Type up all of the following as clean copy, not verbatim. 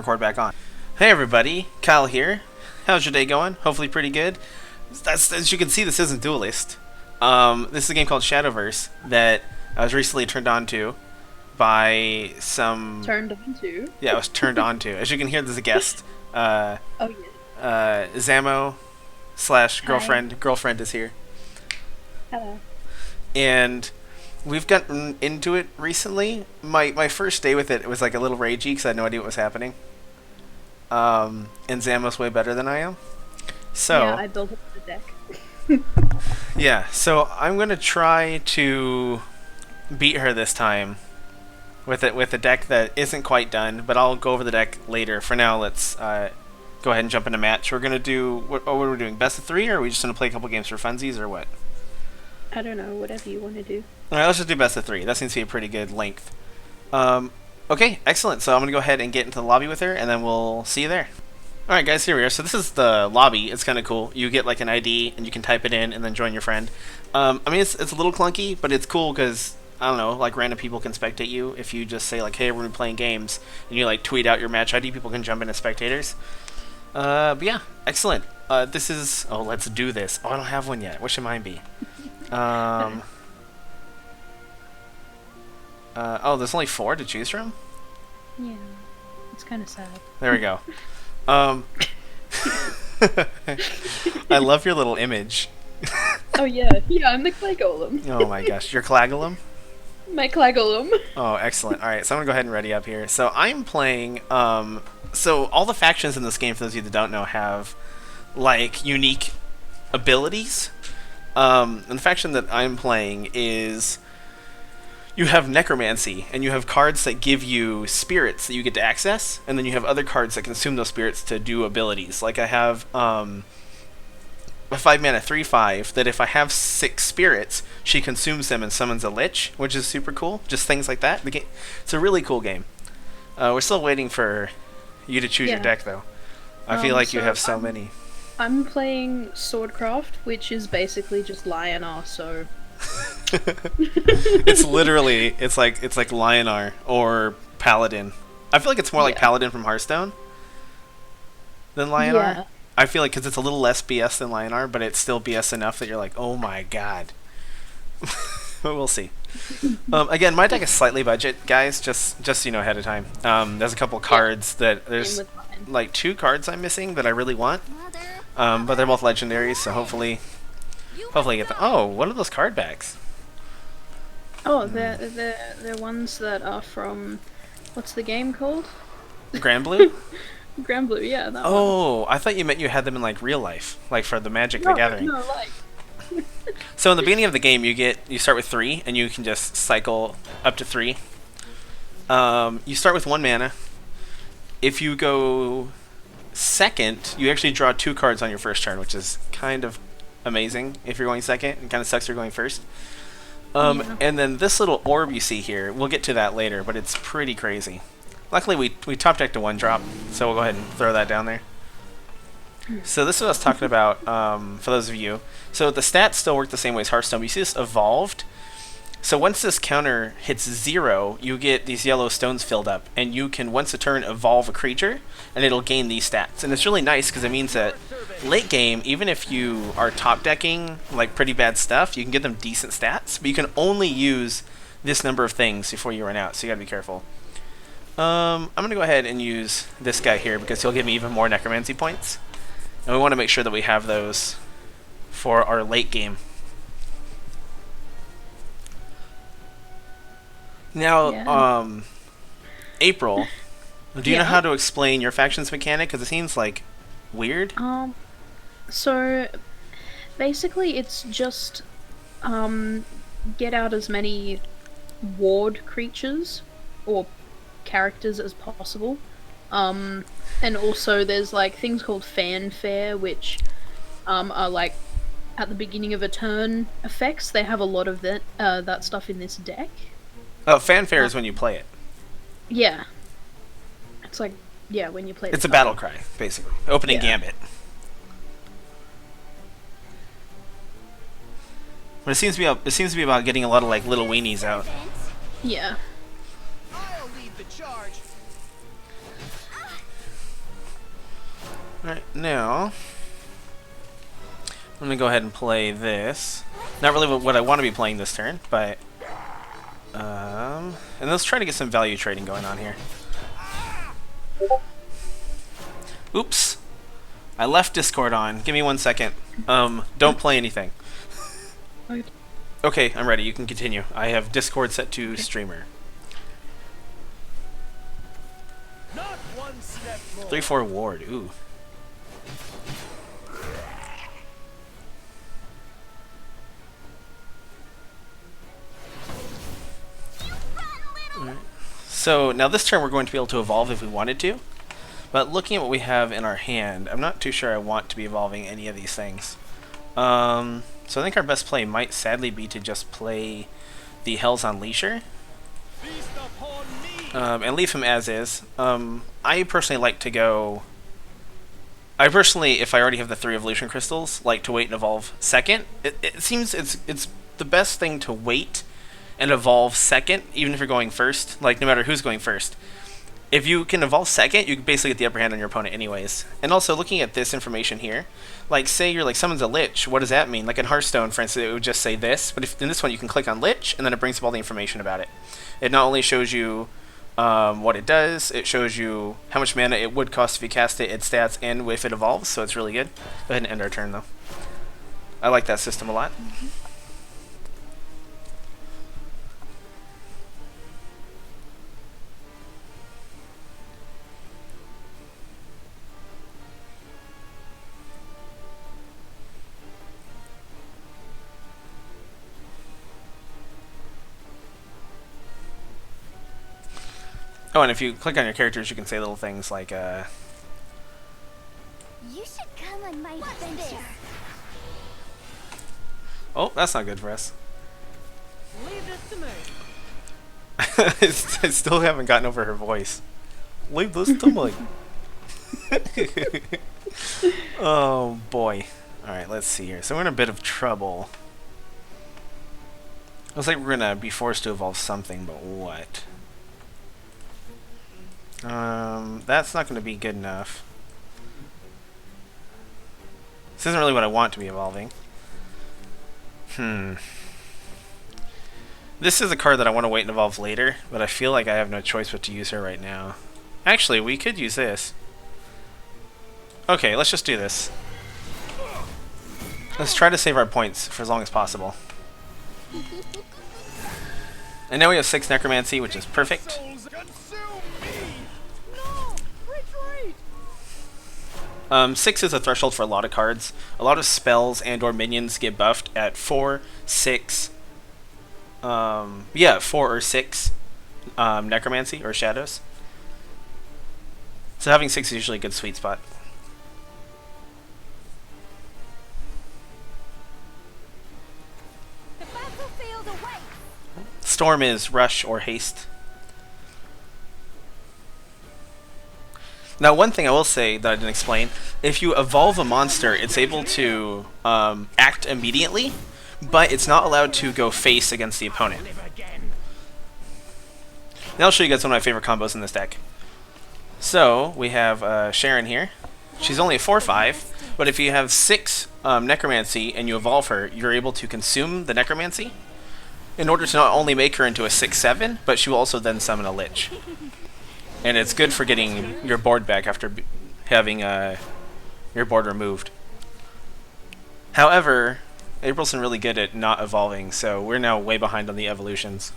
record back on. Hey everybody, Kyle here. How's your day going? Hopefully pretty good. As you can see, this isn't Duelist. This is a game called Shadowverse that I was recently turned on to by some... Turned on to? Yeah, I was turned on to. As you can hear, there's a guest. Oh, yeah. ZAMO / girlfriend is here. Hello. And we've gotten into it recently. My first day with it was like a little ragey because I had no idea what was happening. And ZAMO's way better than I am. So yeah, I built up the deck. yeah, so I'm gonna try to beat her this time with a deck that isn't quite done, but I'll go over the deck later. For now, let's go ahead and jump into match. We're gonna do what are we doing? Best of 3, or are we just gonna play a couple games for funsies, or what? I don't know, whatever you want to do. All right, let's just do best of 3. That seems to be a pretty good length. Okay, excellent. So I'm going to go ahead and get into the lobby with her, and then we'll see you there. Alright guys, here we are. So this is the lobby. It's kind of cool. You get like an ID, and you can type it in, and then join your friend. I mean, it's a little clunky, but it's cool because, I don't know, like random people can spectate you. If you just say like, hey, we're playing games, and you like tweet out your match ID, people can jump in as spectators. But yeah, excellent. This is... Oh, let's do this. Oh, I don't have one yet. What should mine be? Oh, there's only 4 to choose from? Yeah, it's kind of sad. There we go. I love your little image. Oh yeah, I'm the clay golem. Oh my gosh, your Clagolum? My clay golem. Oh, excellent. Alright, so I'm gonna go ahead and ready up here. So I'm playing, so all the factions in this game, for those of you that don't know, have, like, unique abilities. And the faction that I'm playing is... You have Necromancy, and you have cards that give you spirits that you get to access, and then you have other cards that consume those spirits to do abilities. Like I have a 5-mana 3/5 that if I have 6 spirits, she consumes them and summons a lich, which is super cool. Just things like that. It's a really cool game. We're still waiting for you to choose your deck, though. I feel like you have so many. I'm playing Swordcraft, which is basically just Lionar, so... it's literally it's like Lionar or Paladin. I feel like it's more like Paladin from Hearthstone than Lionar. Yeah. I feel like because it's a little less BS than Lionar, but it's still BS enough that you're like, oh my god. But we'll see. Again, my deck is slightly budget, guys. Just so you know ahead of time. There's a couple cards that there's like 2 cards I'm missing that I really want. But they're both legendaries, so hopefully get them. Oh, what are those card backs? Oh, they're ones that are from... What's the game called? Grand Blue? Grand Blue, yeah. That one. I thought you meant you had them in like real life, like for the Magic the Gathering. No, like... So in the beginning of the game, you start with 3, and you can just cycle up to 3. You start with 1 mana. If you go second, you actually draw 2 cards on your first turn, which is kind of amazing if you're going second, and kind of sucks if you're going first. And then this little orb you see here, we'll get to that later, but it's pretty crazy. Luckily, we top decked a 1-drop, so we'll go ahead and throw that down there. So this is what I was talking about, for those of you. So the stats still work the same way as Hearthstone, but you see this evolved. So once this counter hits 0, you get these yellow stones filled up, and you can, once a turn, evolve a creature, and it'll gain these stats. And it's really nice, because it means that late game, even if you are top decking like pretty bad stuff, you can get them decent stats, but you can only use this number of things before you run out, so you gotta be careful. I'm gonna go ahead and use this guy here, because he'll give me even more necromancy points. And we want to make sure that we have those for our late game. Now, April, do you know how to explain your faction's mechanic? Because it seems like weird. So basically it's just get out as many ward creatures or characters as possible. And also there's like things called fanfare, which are like at the beginning of a turn effects. They have a lot of that stuff in this deck. Oh, fanfare is when you play it. Yeah. It's like, yeah, when you play It's a battle cry, basically. Opening gambit. But it seems to be about getting a lot of like little weenies out. Yeah. I'll lead the charge. Alright, now I'm gonna go ahead and play this. Not really what I want to be playing this turn, but and let's try to get some value trading going on here. Oops. I left Discord on. Give me 1 second. Don't play anything. Okay, I'm ready. You can continue. I have Discord set to streamer. 3/4 ward. Ooh. Alright. So now this turn we're going to be able to evolve if we wanted to. But looking at what we have in our hand, I'm not too sure I want to be evolving any of these things. So I think our best play might sadly be to just play the Hells on Leisure. And leave him as is. I personally like to go... I personally, if I already have the 3 evolution crystals, like to wait and evolve second. It seems it's the best thing to wait and evolve second, even if you're going first, like no matter who's going first. If you can evolve second, you can basically get the upper hand on your opponent anyways. And also, looking at this information here, like say you're like, summons a Lich, what does that mean? Like in Hearthstone, for instance, it would just say this, but if in this one you can click on Lich, and then it brings up all the information about it. It not only shows you what it does, it shows you how much mana it would cost if you cast it, its stats, and if it evolves, so it's really good. Go ahead and end our turn, though. I like that system a lot. Oh, and if you click on your characters, you can say little things like, You should come on my adventure. oh, that's not good for us. Leave this to me. I still haven't gotten over her voice. Leave this to me. Oh, boy. Alright, let's see here. So we're in a bit of trouble. Looks like we're going to be forced to evolve something, but what? That's not going to be good enough. This isn't really what I want to be evolving. This is a card that I want to wait and evolve later, but I feel like I have no choice but to use her right now. Actually, we could use this. Okay, let's just do this. Let's try to save our points for as long as possible. And now we have 6 Necromancy, which is perfect. 6 is a threshold for a lot of cards. A lot of spells and or minions get buffed at 4, 6... 4 or 6 Necromancy or Shadows. So having 6 is usually a good sweet spot. The battlefield awaits. Storm is rush or haste. Now, one thing I will say that I didn't explain, if you evolve a monster, it's able to act immediately, but it's not allowed to go face against the opponent. Now I'll show you guys one of my favorite combos in this deck. So, we have Sharon here. She's only a 4/5, but if you have 6 Necromancy and you evolve her, you're able to consume the Necromancy in order to not only make her into a 6/7, but she will also then summon a Lich. And it's good for getting your board back after having your board removed. However, April's been really good at not evolving, so we're now way behind on the evolutions.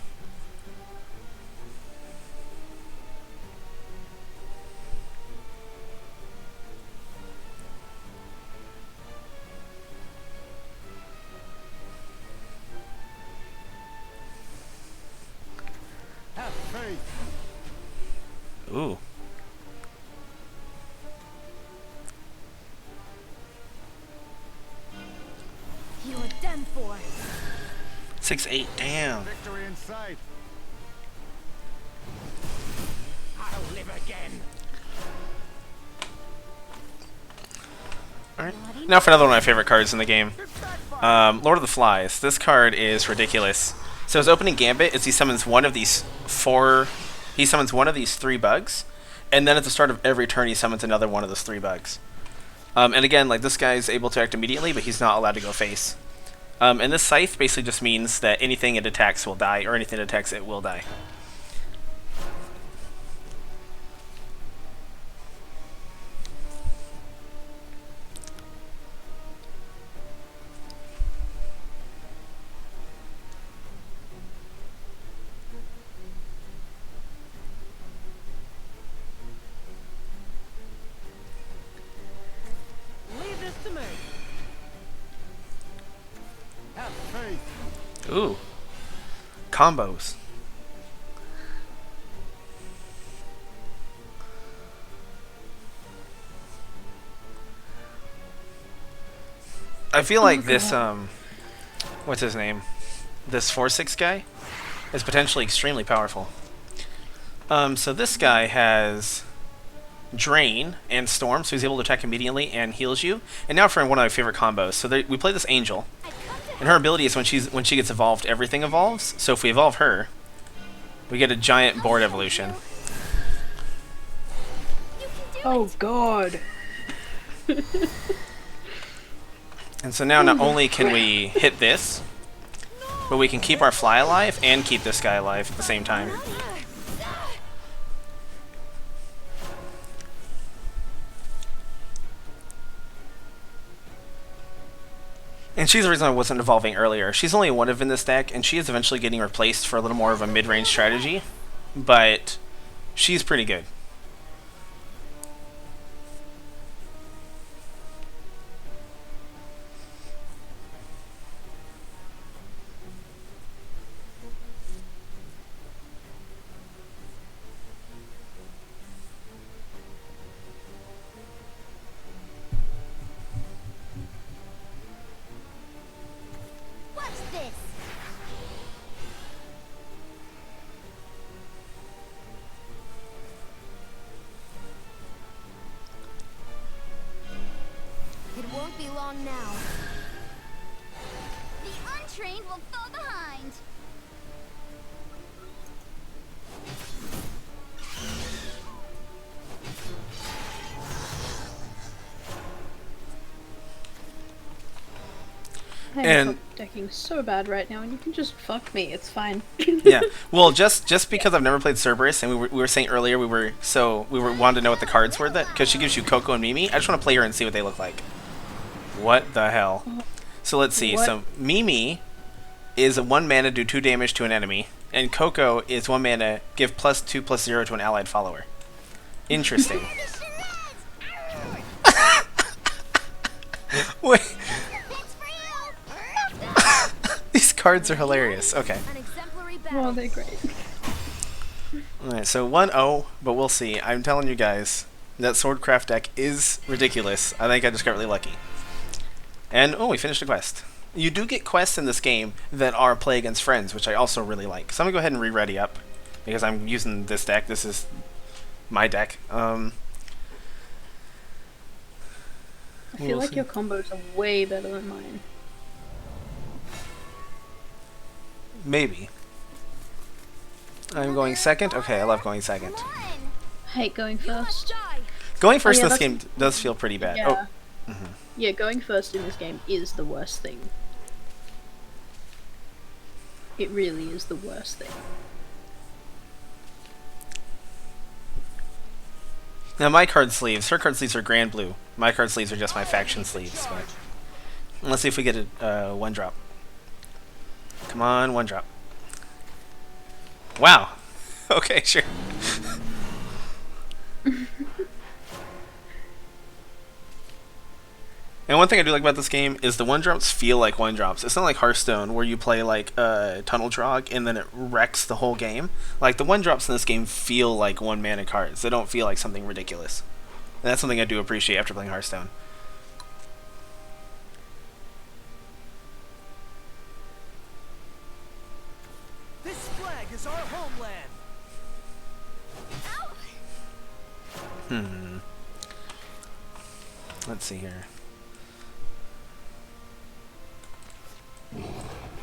Have faith. Ooh. You're done for. 6/8, damn. Victory in sight. I'll live again. Alright. Now for another one of my favorite cards in the game. Lord of the Flies. This card is ridiculous. So his opening gambit is he summons one of these 3 bugs, and then at the start of every turn he summons another one of those 3 bugs. And again, like this guy's able to act immediately, but he's not allowed to go face. And this scythe basically just means that anything it attacks will die, or anything it attacks it will die. Leave this to me. Have faith. Ooh. Combos. I feel like this, what's his name? This 4/6 guy is potentially extremely powerful. So this guy has Drain and Storm, so he's able to attack immediately and heals you. And now for one of my favorite combos. So we play this Angel, and her ability is when she gets evolved, everything evolves. So if we evolve her, we get a giant board evolution. Oh god. And so now not only can we hit this, but we can keep our fly alive and keep this guy alive at the same time. And she's the reason I wasn't evolving earlier. She's only one of in this deck, and she is eventually getting replaced for a little more of a mid-range strategy, but she's pretty good. What's this? It won't be long now. The untrained will fall behind. And- I'm decking so bad right now, and you can just fuck me. It's fine. Yeah. Well, just because I've never played Cerberus, and we were saying earlier we wanted to know what the cards were, that because she gives you Coco and Mimi. I just want to play her and see what they look like. What the hell? So let's see. What? So Mimi is a 1 mana, do 2 damage to an enemy, and Coco is 1 mana, give +2/+0 to an allied follower. Interesting. Wait. It's for you. These cards are hilarious. Okay. An exemplary Oh, battle. they're great. Alright, so 1-0, but we'll see. I'm telling you guys, that Swordcraft deck is ridiculous. I think I just got really lucky. And, oh, we finished a quest. You do get quests in this game that are play against friends, which I also really like. So I'm going to go ahead and re-ready up, because I'm using this deck. This is my deck. I feel We'll like see. your combos are way better than mine. Maybe. I'm going second? Okay, I love going second. Come on. Hate going You must first. die. Going first yeah, in this that's- game does feel pretty bad. Yeah. Oh, Yeah, going first in this game is the worst thing. It really is the worst thing. now my card sleeves, her card sleeves are grand blue. My card sleeves are just my faction sleeves. But let's see if we get a 1-drop. Come on, 1-drop. Wow. Okay, sure. And one thing I do like about this game is the 1-drops feel like 1-drops. It's not like Hearthstone where you play like Tunnel Trog and then it wrecks the whole game. Like the 1-drops in this game feel like 1 mana cards. They don't feel like something ridiculous. And that's something I do appreciate after playing Hearthstone. This flag is our homeland. Hmm. Let's see here.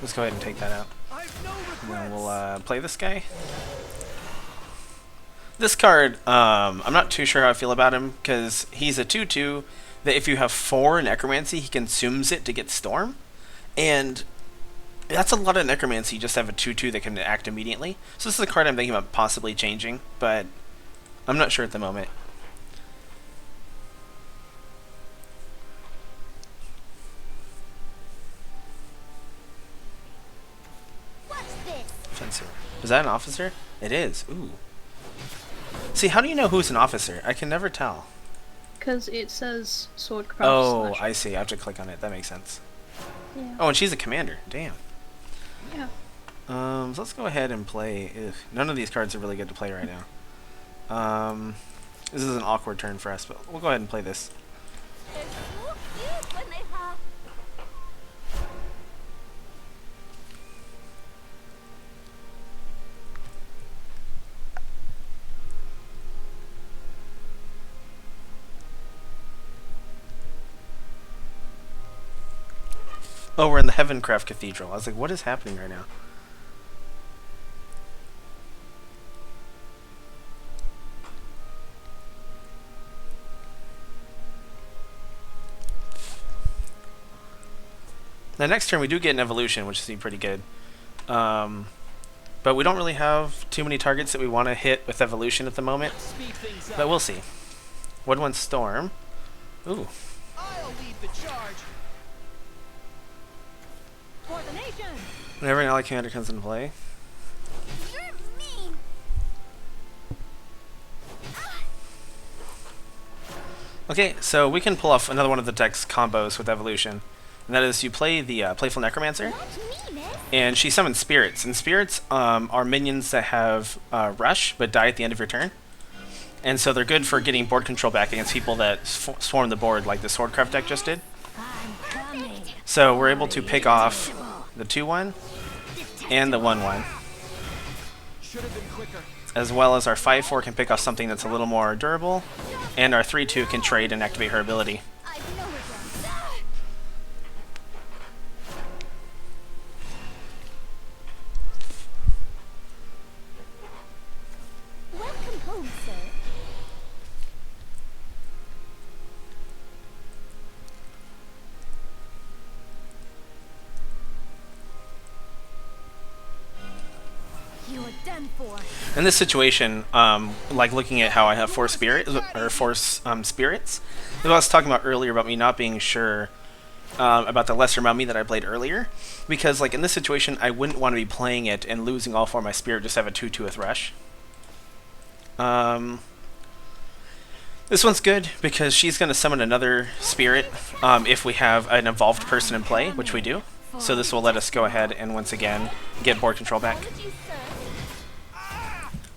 Let's go ahead and take that out. I've no And then regrets. we'll play this guy. This card, I'm not too sure how I feel about him, because he's a 2/2 that if you have 4 necromancy, he consumes it to get storm, and that's a lot of necromancy. Just to have a 2/2 that can act immediately. So this is a card I'm thinking about possibly changing, but I'm not sure at the moment. Watch this. Fencer. Is that an officer? It is. Ooh. See, how do you know who's an officer? I can never tell. Because it says swordcraft. Oh, slash- I see. I have to click on it. That makes sense. Yeah. Oh, and she's a commander. Damn. Yeah. So let's go ahead and play. Ugh, none of these cards are really good to play right now. This is an awkward turn for us, but we'll go ahead and play this. They're so cute when they hop. Oh, we're in the Heavencraft Cathedral. I was like, what is happening right now? Now, next turn we do get an evolution, which seems pretty good. But we don't really have too many targets that we want to hit with evolution at the moment. Speed things up. But we'll see. Woodwind Storm. Ooh. I'll lead the charge. For the nation. Whenever an ally commander comes into play. You're mean. Okay, so we can pull off another one of the deck's combos with evolution. And that is you play the Playful Necromancer. Watch me, miss. And she summons spirits, and spirits are minions that have rush but die at the end of your turn, and so they're good for getting board control back against people that swarm the board, like the Swordcraft deck just did. I'm coming. So we're able to pick off the 2/1 and the 1/1, Should have been quicker. as well as our 5/4 can pick off something that's a little more durable, and our 3/2 can trade and activate her ability. I've no regrets. Welcome home, sir. You are done for. In this situation, like looking at how I have 4 spirits, spirits, I was talking about earlier about me not being sure about the lesser mummy that I played earlier, because like in this situation, I wouldn't want to be playing it and losing all 4 of my spirit just to have a 2/2 with rush. This one's good because she's going to summon another spirit if we have an evolved person in play, which we do. So this will let us go ahead and once again get board control back. Apologies, sir.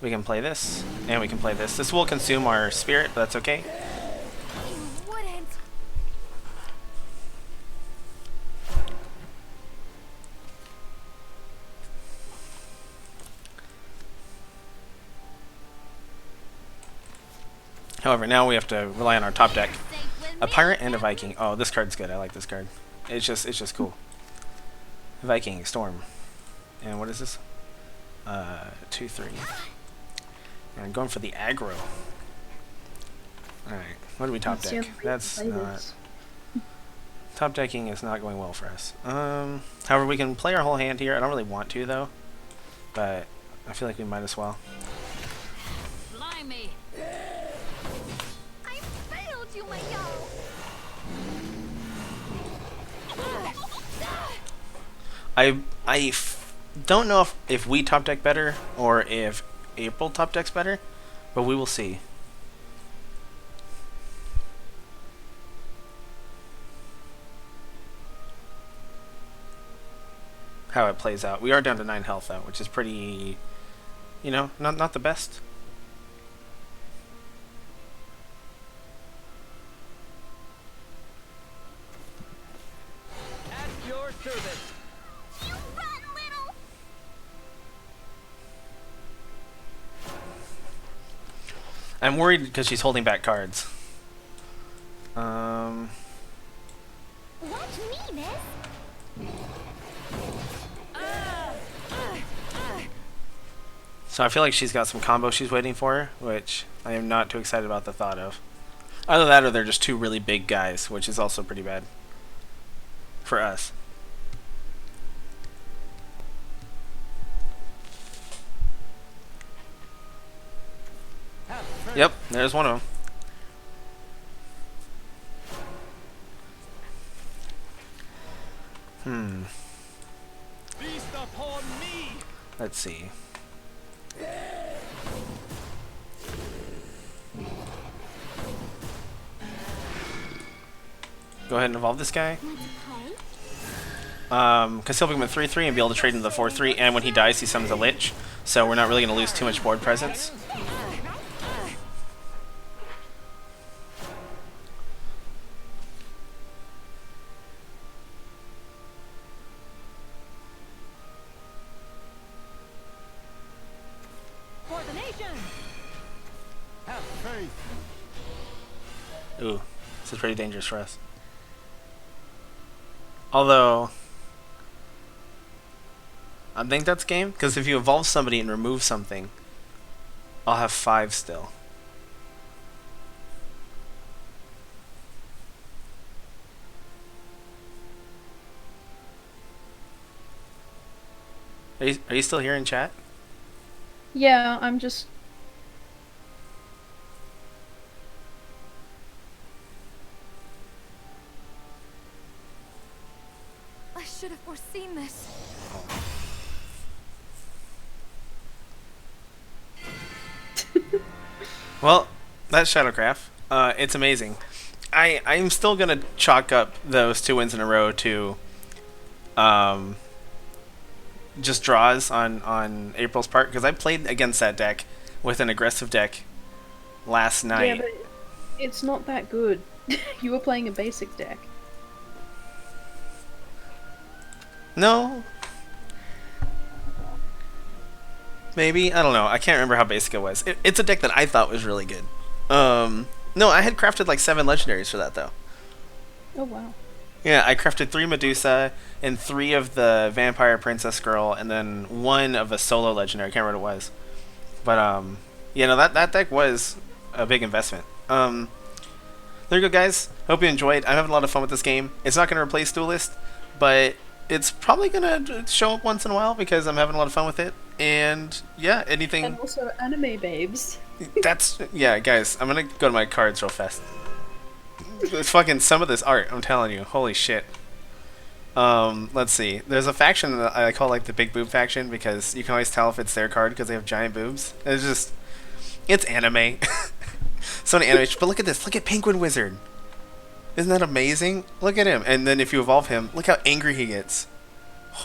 We can play this, and we can play this. This will consume our spirit, but that's okay. You wouldn't. However, now we have to rely on our top deck. Safe with A me. pirate and a Viking. Oh, this card's good. I like this card. It's just cool. Viking Storm. And what is this? 2/3. And I'm going for the aggro. Alright, what do we top That's the deck? only way to That's play not... this. Top decking is not going well for us. However, we can play our whole hand here. I don't really want to, though. But I feel like we might as well. Blimey. I failed you, my yo. Don't know if we top deck better or if April top decks better, but we will see. How it plays out. We are down to 9 health though, which is pretty, you know, not the best. At your service. You rotten little. I'm worried because she's holding back cards. Watch me, miss. So I feel like she's got some combo she's waiting for, which I am not too excited about the thought of. Either that or they're just two really big guys, which is also pretty bad for us. Have faith. Yep, there's one of them. Feast upon me. Let's see. Go ahead and evolve this guy. Want to play? Because he'll become a 3/3 and be able to trade into the 4/3, and when he dies, he summons a Lich, so we're not really going to lose too much board presence. For the nation. Have faith. Ooh, this is pretty dangerous for us. Although, I think that's game, because if you evolve somebody and remove something, I'll have 5 still. Are you still here in chat? Yeah, I'm just. I should have foreseen this. Well, that's Shadowcraft. It's amazing. I'm still gonna chalk up those 2 wins in a row to just draws on April's part, because I played against that deck with an aggressive deck last night. Yeah, but it's not that good. You were playing a basic deck. No. Maybe, I don't know. I can't remember how basic it was. It's a deck that I thought was really good. No, I had crafted like 7 legendaries for that though. Oh wow. Yeah, I crafted 3 Medusa and 3 of the Vampire Princess Girl, and then 1 of a solo legendary. I can't remember what it was. But yeah, no, that deck was a big investment. There you go, guys. Hope you enjoyed. I'm having a lot of fun with this game. It's not going to replace Duelist, but it's probably going to show up once in a while because I'm having a lot of fun with it. And yeah, anything. And also anime babes. That's yeah, guys. I'm gonna go to my cards real fast. It's fucking some of this art. I'm telling you, holy shit. Let's see. There's a faction that I call like the big boob faction because you can always tell if it's their card because they have giant boobs. It's just, it's anime. So many animation. But look at this. Look at Penguin Wizard. Isn't that amazing? Look at him. And then if you evolve him, look how angry he gets.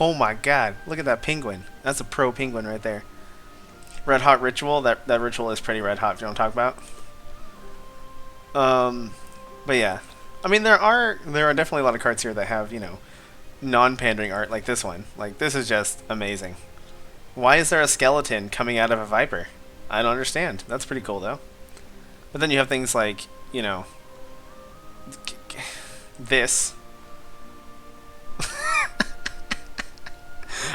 Oh my god. Look at that penguin. That's a pro penguin right there. Red Hot Ritual. That ritual is pretty red hot, if you know what I'm talking about. But yeah. I mean, there are definitely a lot of cards here that have, you know, non-pandering art like this one. Like, this is just amazing. Why is there a skeleton coming out of a viper? I don't understand. That's pretty cool, though. But then you have things like, you know, this.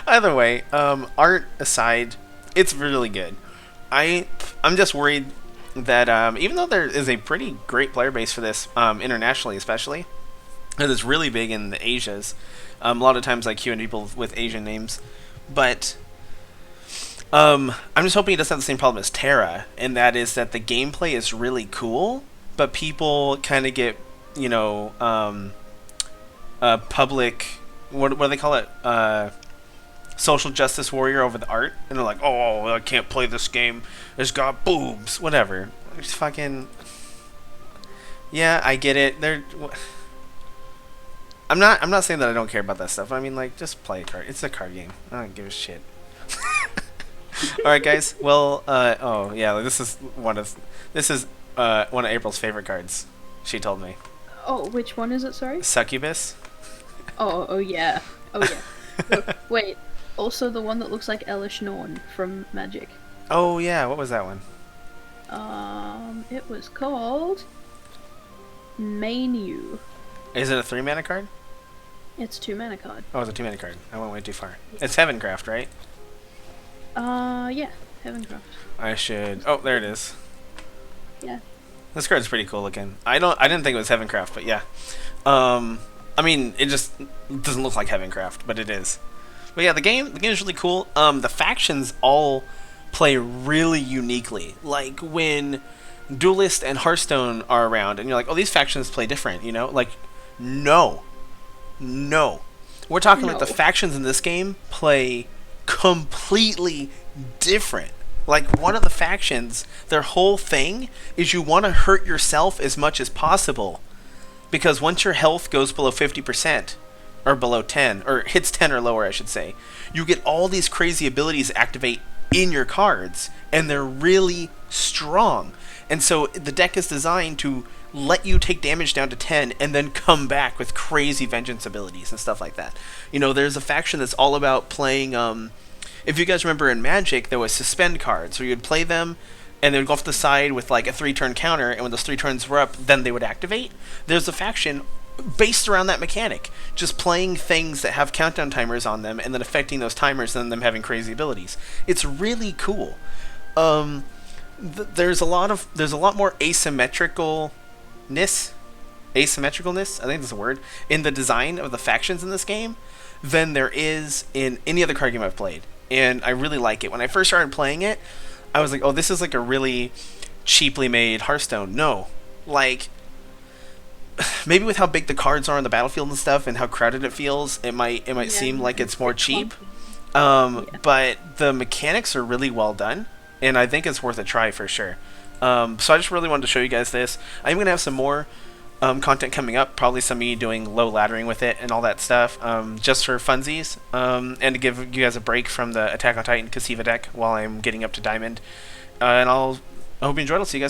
Either way, art aside, it's really good. I'm just worried that even though there is a pretty great player base for this, internationally especially, because it's really big in the Asias, a lot of times I queue in people with Asian names, but I'm just hoping it doesn't have the same problem as Terra, and that is that the gameplay is really cool, but people kind of get, you know, public, what do they call it, social justice warrior over the art, and they're like, oh, I can't play this game, it's got boobs, whatever. It's fucking, yeah, I get it. I'm not saying that I don't care about that stuff. I mean, like, just play a card. It's a card game. I don't give a shit. All right, guys. Well, oh yeah, this is one of April's favorite cards. She told me. Oh, which one is it? Sorry. Succubus. Oh yeah. Oh yeah. Oh, wait. Also, the one that looks like Elish Norn from Magic. Oh yeah, what was that one? It was called Manu. Is it a 3-mana card? It's 2-mana card. Oh, it's a 2-mana card. I went way too far. It's Heavencraft, right? Yeah, Heavencraft. I should. Oh, there it is. Yeah. This card's pretty cool looking. I didn't think it was Heavencraft, but yeah. I mean, it just doesn't look like Heavencraft, but it is. But yeah, the game is really cool. The factions all play really uniquely. Like when Duelist and Hearthstone are around, and you're like, oh, these factions play different, you know? Like, no. We're talking like the No. factions in this game play completely different. Like, one of the factions, their whole thing is you want to hurt yourself as much as possible. Because once your health goes below 50%, or below 10, or hits 10 or lower, I should say, you get all these crazy abilities activate in your cards, and they're really strong. And so the deck is designed to let you take damage down to 10 and then come back with crazy vengeance abilities and stuff like that. You know, there's a faction that's all about playing, if you guys remember in Magic, there was suspend cards, where you'd play them, and they would go off the side with like a 3-turn counter, and when those 3 turns were up, then they would activate. There's a faction based around that mechanic, just playing things that have countdown timers on them, and then affecting those timers, and them having crazy abilities. It's really cool. There's a lot more asymmetricalness, I think that's a word, in the design of the factions in this game than there is in any other card game I've played, and I really like it. When I first started playing it, I was like, oh, this is like a really cheaply made Hearthstone. No, like, maybe with how big the cards are on the battlefield and stuff, and how crowded it feels, it might seem like it's more cheap. But the mechanics are really well done, and I think it's worth a try for sure. So I just really wanted to show you guys this. I'm gonna have some more content coming up, probably some of me doing low laddering with it and all that stuff, just for funsies, and to give you guys a break from the Attack on Titan Kasiva deck while I'm getting up to Diamond. And I hope you enjoyed. I'll see you guys tomorrow.